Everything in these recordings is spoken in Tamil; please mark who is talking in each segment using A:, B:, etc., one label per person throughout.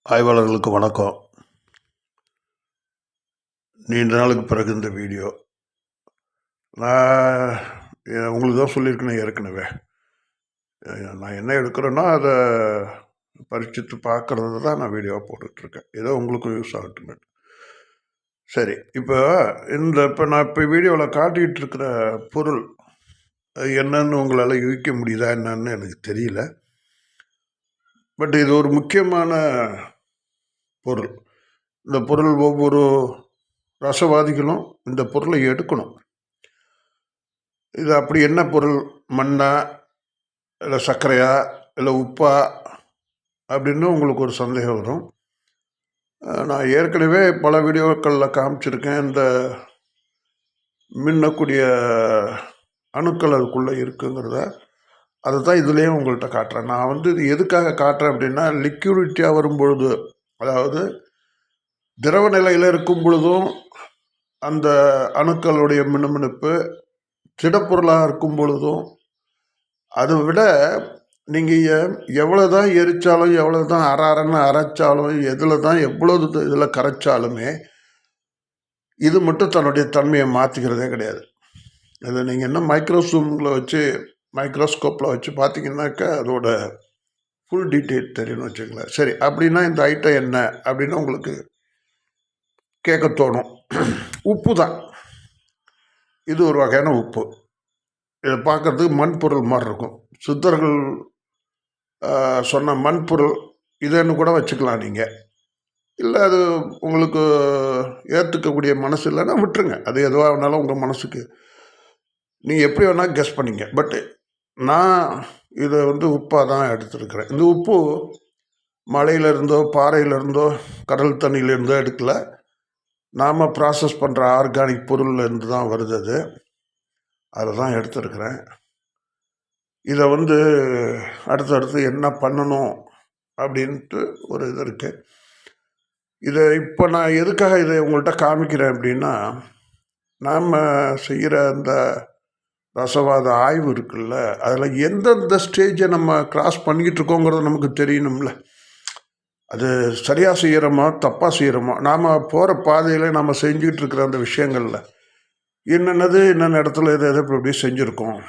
A: ஆய்வாளர்களுக்கு வணக்கம். நீண்ட நாளுக்கு பிறகு இந்த வீடியோ நான் உங்களுக்கு தான் சொல்லியிருக்கேன் ஏற்கனவே. நான் என்ன எடுக்கிறேன்னா அதை பரீட்சித்து பார்க்கறது தான் நான் வீடியோவாக போட்டுட்ருக்கேன். ஏதோ உங்களுக்கு யூஸ் ஆகட்டுமே. சரி, இப்போ நான் வீடியோவில் காட்டிகிட்டு இருக்கிற பொருள் என்னன்னு உங்களால் யூகிக்க முடியுதா என்னன்னு எனக்கு தெரியல. பட் இது ஒரு முக்கியமான பொருள். இந்த பொருள் ஒவ்வொரு ரசவாதிகளும் இந்த பொருளை எடுக்கணும். இது அப்படி என்ன பொருள்? மண்ணா, இல்லை சர்க்கரையா, இல்லை உப்பா அப்படின்னு உங்களுக்கு ஒரு சந்தேகம் வரும். நான் ஏற்கனவே பல வீடியோக்களில் காமிச்சிருக்கேன். இந்த மின்னக்கூடிய அணுக்கள் அதுக்குள்ளே இருக்குங்கிறத அதை தான் இதுலேயும் உங்கள்கிட்ட காட்டுறேன். நான் இது எதுக்காக காட்டுறேன் அப்படின்னா, லிக்யூடிட்டியாக வரும்பொழுது, அதாவது திரவ நிலையில் இருக்கும் பொழுதும் அந்த அணுக்களுடைய மினுமினுப்பு, திடப்பொருளாக இருக்கும் பொழுதும், அதை விட நீங்கள் எவ்வளோ தான் எரித்தாலும், எவ்வளோ தான் அரைன்னு அரைச்சாலும், எதில் தான் எவ்வளவு இதில் கரைச்சாலுமே இது மட்டும் தன்னுடைய தன்மையை மாற்றிக்கிறதே கிடையாது. அதை நீங்கள் என்ன மைக்ரோஸ்கோப்பில் வச்சு பார்த்தீங்கன்னாக்கா அதோட ஃபுல் டீட்டெயில் தெரியும்னு வச்சுக்கலாம். சரி, அப்படின்னா இந்த ஐட்டம் என்ன அப்படின்னு உங்களுக்கு கேட்க தோணும். உப்பு தான். இது ஒரு வகையான உப்பு. இதை பார்க்குறதுக்கு மண்பொருள் மாதிரி இருக்கும். சித்தர்கள் சொன்ன மண்பொருள் இதுன்னு கூட வச்சுக்கலாம் நீங்கள். இல்லை அது உங்களுக்கு ஏற்றுக்கக்கூடிய மனசு இல்லைன்னா விட்டுருங்க. அது எதுவாக வேணாலும் உங்கள் மனசுக்கு நீங்கள் எப்படி வேணால் கெஸ் பண்ணிங்க. பட் நான் இதை உப்பாக தான் எடுத்துருக்கிறேன். இந்த உப்பு மலையிலேருந்தோ பாறையிலேருந்தோ கடல் தண்ணியிலேருந்தோ எடுக்கலை. நாம் ப்ராசஸ் பண்ணுற ஆர்கானிக் பொருள்லேருந்து தான் வருது. அது அதை தான் எடுத்துருக்கிறேன். இதை அடுத்தடுத்து என்ன பண்ணணும் அப்படின்ட்டு ஒரு இது இருக்குது. இதை இப்போ நான் எதுக்காக இதை உங்கள்கிட்ட காமிக்கிறேன் அப்படின்னா, நாம் செய்கிற அந்த ரசவாத ஆய்வு இருக்குல்ல, அதில் எந்தெந்த ஸ்டேஜை நம்ம கிராஸ் பண்ணிக்கிட்டு இருக்கோங்கிறது நமக்கு தெரியணும்ல. அது சரியாக செய்கிறோமா தப்பாக செய்கிறோமா, நாம் போகிற பாதையில் நம்ம செஞ்சுக்கிட்டு இருக்கிற அந்த விஷயங்களில் என்னென்ன இடத்துல எது இப்படி செஞ்சுருக்கோம்,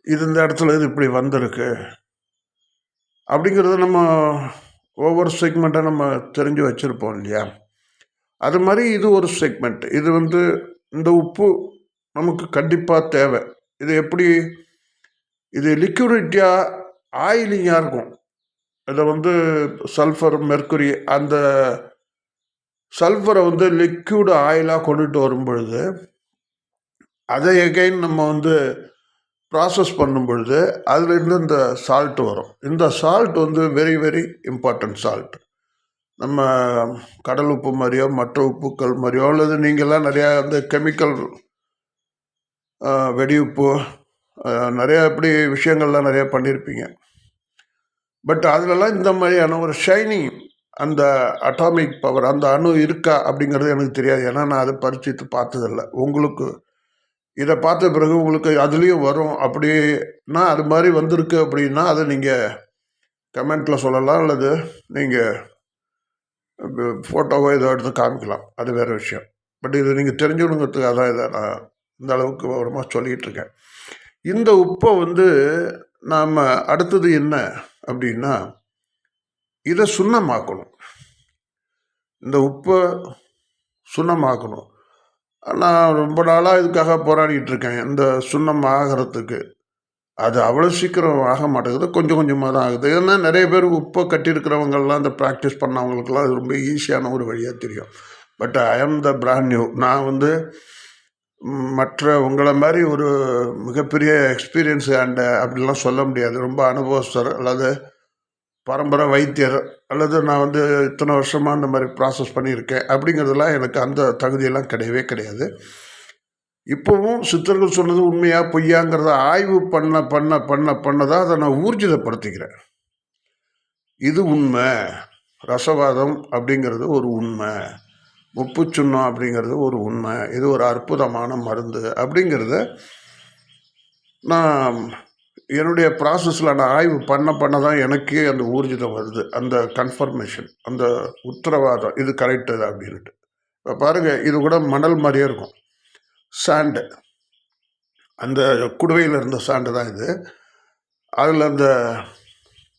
A: இது இந்த இடத்துல இது இப்படி வந்திருக்கு அப்படிங்கிறத நம்ம ஒவ்வொரு செக்மெண்ட்டாக நம்ம தெரிஞ்சு வச்சுருப்போம் இல்லையா. அது மாதிரி இது ஒரு செக்மெண்ட். இது இந்த உப்பு நமக்கு கண்டிப்பாக தேவை. இது எப்படி, இது லிக்யூடிட்டியாக ஆயிலிங்காக இருக்கும். இதை சல்ஃபர், மெர்க்குரி, அந்த சல்ஃபரை லிக்யூடு ஆயிலாக கொண்டுட்டு வரும் பொழுது அதை எகைன் நம்ம ப்ராசஸ் பண்ணும் பொழுது அதுலேருந்து இந்த சால்ட்டு வரும். இந்த salt very very important salt. நம்ம கடல் உப்பு மாதிரியோ மற்ற உப்புக்கள் மாதிரியோ அல்லது நீங்கள்லாம் நிறையா கெமிக்கல் வெடி உப்பு நிறையா இப்படி விஷயங்கள்லாம் நிறையா பண்ணியிருப்பீங்க. பட் அதிலலாம் இந்த மாதிரியான ஒரு ஷைனிங், அந்த அட்டாமிக் பவர், அந்த அணு இருக்கா அப்படிங்கிறது எனக்கு தெரியாது. ஏன்னா நான் அதை பரிச்சித்து பார்த்ததில்லை. உங்களுக்கு இதை பார்த்த பிறகு உங்களுக்கு அதுலேயும் வரும் அப்படின்னா, அது மாதிரி வந்திருக்கு அப்படின்னா அதை நீங்கள் கமெண்ட்டில் சொல்லலாம், அல்லது நீங்கள் ஃபோட்டோவோ ஏதோ எடுத்து காமிக்கலாம். அது வேறு விஷயம். பட் இது நீங்கள் தெரிஞ்சுக்கணுங்கிறதுக்காக தான் இதை நான் இந்த அளவுக்கு விவரமாக சொல்லிகிட்டு இருக்கேன். இந்த உப்பை நாம் அடுத்தது என்ன அப்படின்னா, இதை சுண்ணமாக்கணும். இந்த உப்பை சுண்ணமாக்கணும். நான் ரொம்ப நாளாக இதுக்காக போராடிட்டு இருக்கேன். இந்த சுண்ணம் ஆகிறதுக்கு அது அவ்வளோ சீக்கிரம் ஆக மாட்டேங்குது. கொஞ்சம் கொஞ்சமாக தான் ஆகுது. ஏன்னா நிறைய பேர் உப்பை கட்டியிருக்கிறவங்கெல்லாம் இந்த ப்ராக்டிஸ் பண்ணவங்களுக்கெல்லாம் அது ரொம்ப ஈஸியான ஒரு வழியாக தெரியும். பட் ஐ ஆம் த பிராண்ட் நியூ. நான் மற்ற உங்களை மாதிரி ஒரு மிகப்பெரிய எக்ஸ்பீரியன்ஸ் அண்ட் அப்படிலாம் சொல்ல முடியாது. ரொம்ப அனுபவஸ்தர் அல்லது பரம்பரை வைத்தியர் அல்லது நான் இத்தனை வருஷமாக இந்த மாதிரி ப்ராசஸ் பண்ணியிருக்கேன் அப்படிங்கிறதுலாம் எனக்கு அந்த தகுதியெல்லாம் கிடையவே கிடையாது. இப்போவும் சித்தர்கள் சொன்னது உண்மையா பொய்யாங்கிறத ஆய்வு பண்ணதான் அதை நான் ஊர்ஜிதப்படுத்திக்கிறேன். இது உண்மை. ரசவாதம் அப்படிங்கிறது ஒரு உண்மை. உப்பு சுண்ணம் அப்படிங்கிறது ஒரு உண்மை. இது ஒரு அற்புதமான மருந்து அப்படிங்கிறத நான் என்னுடைய ப்ராசஸில் நான் ஆய்வு பண்ண தான் எனக்கே அந்த ஊர்ஜிதம் வருது, அந்த கன்ஃபர்மேஷன், அந்த உத்தரவாதம் இது கரெக்டு அப்படின்ட்டு. இப்போ பாருங்கள், இது கூட மணல் மாதிரியே இருக்கும், சாண்டு, அந்த குடுவையில் இருந்த சாண்டு தான் இது. அதில் அந்த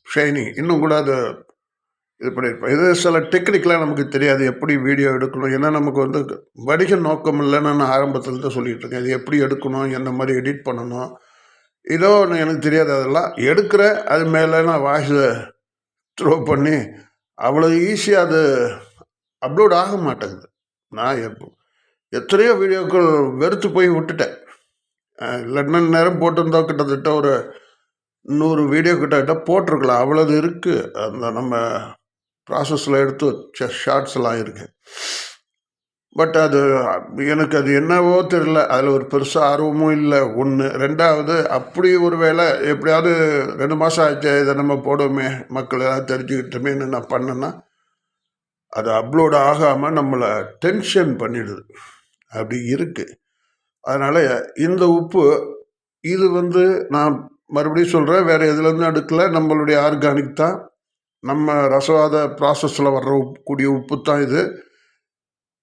A: ஷைனிங் இன்னும் கூட அது இது பண்ணியிருப்பேன். இது சில டெக்னிக்லாம் நமக்கு தெரியாது, எப்படி வீடியோ எடுக்கணும். ஏன்னா நமக்கு வந்து வணிக நோக்கம் இல்லைன்னு நான் ஆரம்பத்துலேருந்து சொல்லிகிட்டு இருக்கேன். இது எப்படி எடுக்கணும், என்ன மாதிரி எடிட் பண்ணணும், இதோ ஒன்று எனக்கு தெரியாது. அதெல்லாம் எடுக்கிற அது மேலே நான் வாய்ஸை த்ரோ பண்ணி அவ்வளோ ஈஸியாக அது அப்லோட் ஆக மாட்டேங்குது. நான் எத்தனையோ வீடியோக்கள் வெறுத்து போய் விட்டுட்டேன். இல்லைன்னா நேரம் போட்டிருந்தா கிட்டத்தட்ட ஒரு 100 வீடியோ கிட்ட போட்டிருக்கலாம். அவ்வளோது இருக்குது அந்த நம்ம ப்ராசஸில் எடுத்து ஷார்ட்ஸ்லாம் இருக்குது. பட் அது எனக்கு அது என்னவோ தெரில, அதில் ஒரு பெருசாக ஆர்வமும் இல்லை. ஒன்று, ரெண்டாவது அப்படி ஒரு வேளை எப்படியாவது 2 மாதம் ஆச்சு இதை நம்ம போடுவோமே, மக்கள் ஏதாவது தெரிஞ்சுக்கிட்டோமேன்னு நான் பண்ணேன்னா அது அப்லோட் ஆகாமல் நம்மளை டென்ஷன் பண்ணிடுது, அப்படி இருக்குது. அதனால் இந்த உப்பு இது வந்து நான் மறுபடியும் சொல்கிறேன், வேறு எதுலேருந்து எடுக்கல, நம்மளுடைய ஆர்கானிக் தான், நம்ம ரசவாத ப்ராசஸில் வர்ற கூடிய உப்பு தான் இது.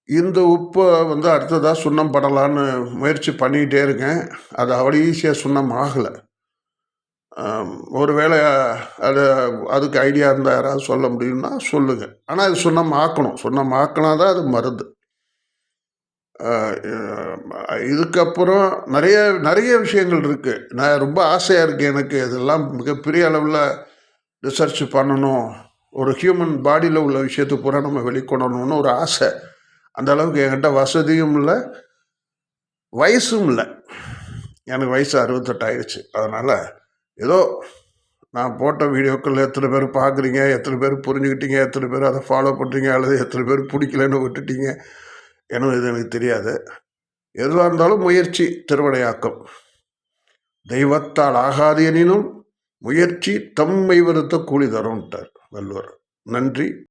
A: இந்த உப்பை வந்து அடுத்ததாக சுண்ணம் படலான்னு முயற்சி பண்ணிக்கிட்டே இருக்கேன். அது அவ்வளோ ஈஸியாக சுண்ணம் ஆகலை. ஒரு வேளை அதுக்கு ஐடியா இருந்தால் யாராவது சொல்ல முடியும்னா சொல்லுங்கள். ஆனால் அது சுண்ணம் ஆக்கணும், சுண்ணம் ஆக்கினா தான் அது மருந்து. இதுக்கப்புறம் நிறைய நிறைய விஷயங்கள் இருக்குது. நான் ரொம்ப ஆசையாக இருக்குது எனக்கு இதெல்லாம் மிகப்பெரிய அளவில் ரிசர்ச் பண்ணணும், ஒரு ஹியூமன் பாடியில் உள்ள விஷயத்தை பூரா நம்ம வெளிக்கொணரணும்னு ஒரு ஆசை. அந்த அளவுக்கு என்கிட்ட வசதியும் இல்லை, வயசும் இல்லை. எனக்கு வயசு 68 ஆயிடுச்சு. அதனால் ஏதோ நான் போட்ட வீடியோக்கள் எத்தனை பேர் பார்க்குறீங்க, எத்தனை பேர் புரிஞ்சுக்கிட்டீங்க, எத்தனை பேர் அதை ஃபாலோ பண்ணுறீங்க, அல்லது எத்தனை பேர் பிடிக்கலன்னு விட்டுட்டீங்க, ஏன்னா இது எனக்கு தெரியாது. எதுவாக இருந்தாலும் முயற்சி திருவினையாக்கும். தெய்வத்தால் ஆகாது எனினும் முயற்சி தம்மை வருத்த கூலி தரும்ட்டார் வள்ளுவர். நன்றி.